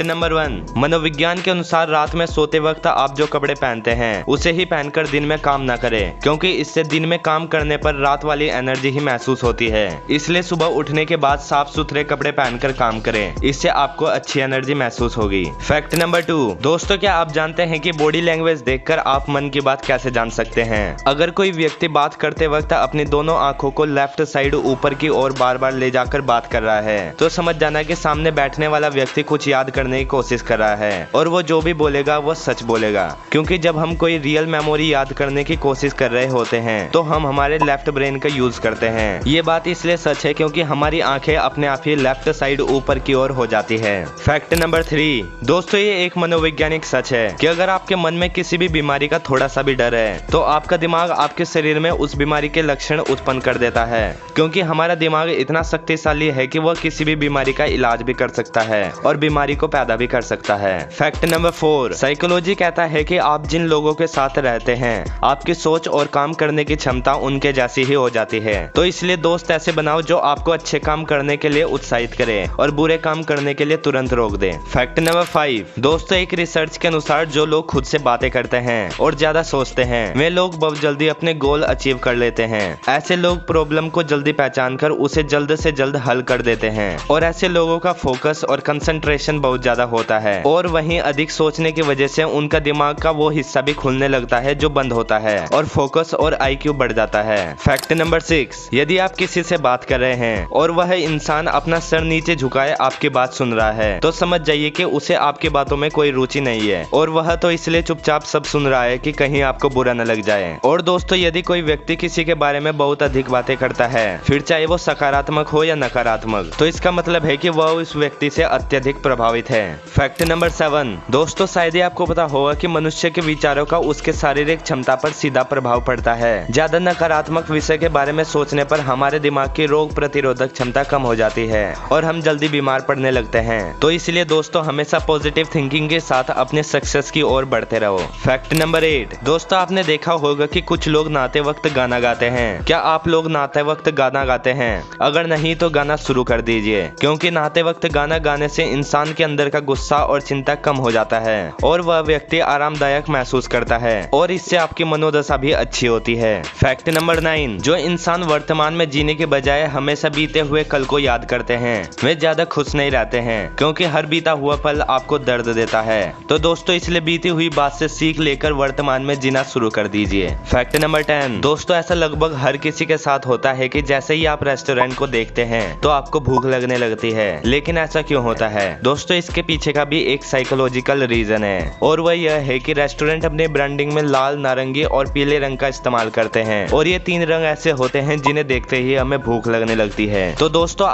Number 1, मनोविज्ञान के अनुसार रात में सोते वक्त आप जो कपड़े पहनते हैं उसे ही पहनकर दिन में काम ना करें, क्योंकि इससे दिन में काम करने पर रात वाली एनर्जी ही महसूस होती है। इसलिए सुबह उठने के बाद साफ सुथरे कपड़े पहनकर काम करें, इससे आपको अच्छी एनर्जी महसूस होगी। फैक्ट नंबर 2, दोस्तों क्या आप जानते हैं कि बॉडी लैंग्वेज देखकर आप मन की बात कैसे जान सकते हैं? अगर कोई व्यक्ति बात करते वक्त अपनी दोनों आंखों को लेफ्ट साइड ऊपर की ओर बार बार ले जाकर बात कर रहा है तो समझ जाना कि सामने बैठने वाला व्यक्ति कुछ याद करने की कोशिश कर रहा है और वो जो भी बोलेगा वो सच बोलेगा, क्योंकि जब हम कोई रियल मेमोरी याद करने की कोशिश कर रहे होते हैं तो हम हमारे लेफ्ट ब्रेन का यूज करते हैं। ये बात इसलिए सच है क्योंकि हमारी आंखें अपने आप ही लेफ्ट साइड ऊपर की ओर हो जाती है। फैक्ट नंबर 3, दोस्तों ये एक मनोवैज्ञानिक सच है कि अगर आपके मन में किसी भी बीमारी का थोड़ा सा भी डर है तो आपका दिमाग आपके शरीर में उस बीमारी के लक्षण उत्पन्न कर देता है, क्योंकि हमारा दिमाग इतना शक्तिशाली है कि वह किसी भी बीमारी का इलाज भी कर सकता है और बीमारी को पैदा भी कर सकता है। फैक्ट नंबर 4, साइकोलॉजी कहता है कि आप जिन लोगों के साथ रहते हैं आपकी सोच और काम करने की क्षमता उनके जैसी ही हो जाती है। तो इसलिए दोस्त ऐसे बनाओ जो आपको अच्छे काम करने के लिए उत्साहित करे और बुरे काम करने के लिए तुरंत रोक दे। फैक्ट नंबर 5, दोस्तों एक रिसर्च के अनुसार जो लोग खुद से बातें करते हैं और ज्यादा सोचते हैं वे लोग बहुत जल्दी अपने गोल अचीव कर लेते हैं। ऐसे लोग प्रॉब्लम को जल्दी पहचान कर उसे जल्द से जल्द हल कर देते हैं और ऐसे लोगों का फोकस और कंसंट्रेशन बहुत ज्यादा होता है और वहीं अधिक सोचने की वजह से उनका दिमाग का वो हिस्सा भी खुलने लगता है जो बंद होता है और फोकस और IQ बढ़ जाता है। फैक्ट नंबर 6, यदि आप किसी से बात कर रहे हैं और वह इंसान अपना सर नीचे झुकाए आपकी बात सुन रहा है तो समझ जाइए कि उसे आपकी बातों में कोई रुचि नहीं है और वह तो इसलिए चुपचाप सब सुन रहा है कि कहीं आपको बुरा न लग जाए। और दोस्तों यदि कोई व्यक्ति किसी के बारे में बहुत अधिक बातें करता है फिर चाहे वो सकारात्मक हो या नकारात्मक तो इसका मतलब है कि वह उस व्यक्ति से अत्यधिक प्रभावित है। फैक्ट नंबर 7, दोस्तों शायद ही आपको पता होगा कि मनुष्य के विचारों का उसके शारीरिक क्षमता पर सीधा प्रभाव पड़ता है। ज्यादा नकारात्मक विषय के बारे में सोचने पर हमारे दिमाग की रोग प्रतिरोधक क्षमता कम हो जाती है और हम जल्दी बीमार पड़ने लगते हैं। तो इसलिए दोस्तों हमेशा पॉजिटिव थिंकिंग के साथ अपने सक्सेस की ओर बढ़ते रहो। फैक्ट नंबर 8, दोस्तों आपने देखा होगा कि कुछ लोग नहाते वक्त गाना गाते हैं। क्या आप लोग नहाते वक्त गाना गाते हैं? अगर नहीं तो गाना शुरू कर दीजिए, क्योंकि नहाते वक्त गाना गाने से इंसान के अंदर का गुस्सा और चिंता कम हो जाता है और वह व्यक्ति आरामदायक महसूस करता है और इससे आपकी मनोदशा भी अच्छी होती है। फैक्ट नंबर 9, जो इंसान वर्तमान में जीने के बजाय हमेशा बीते हुए कल को याद करते हैं वे ज्यादा खुश नहीं रहते हैं, क्योंकि हर बीता हुआ पल आपको दर्द देता है। तो दोस्तों इसलिए बीती हुई बात से सीख लेकर वर्तमान में जीना शुरू कर दीजिए। फैक्ट नंबर 10, दोस्तों ऐसा लगभग हर किसी के साथ होता है कि जैसे ही आप रेस्टोरेंट को देखते हैं तो आपको भूख लगने लगती है। लेकिन ऐसा क्यों होता है? दोस्तों इसके पीछे का भी एक साइकोलॉजिकल रीजन है और वह यह है कि रेस्टोरेंट अपने ब्रांडिंग में लाल, नारंगी और पीले रंग का इस्तेमाल करते हैं और ये 3 रंग ऐसे होते हैं जिन्हें देखते ही हमें भूख लगने लगती है। तो दोस्तों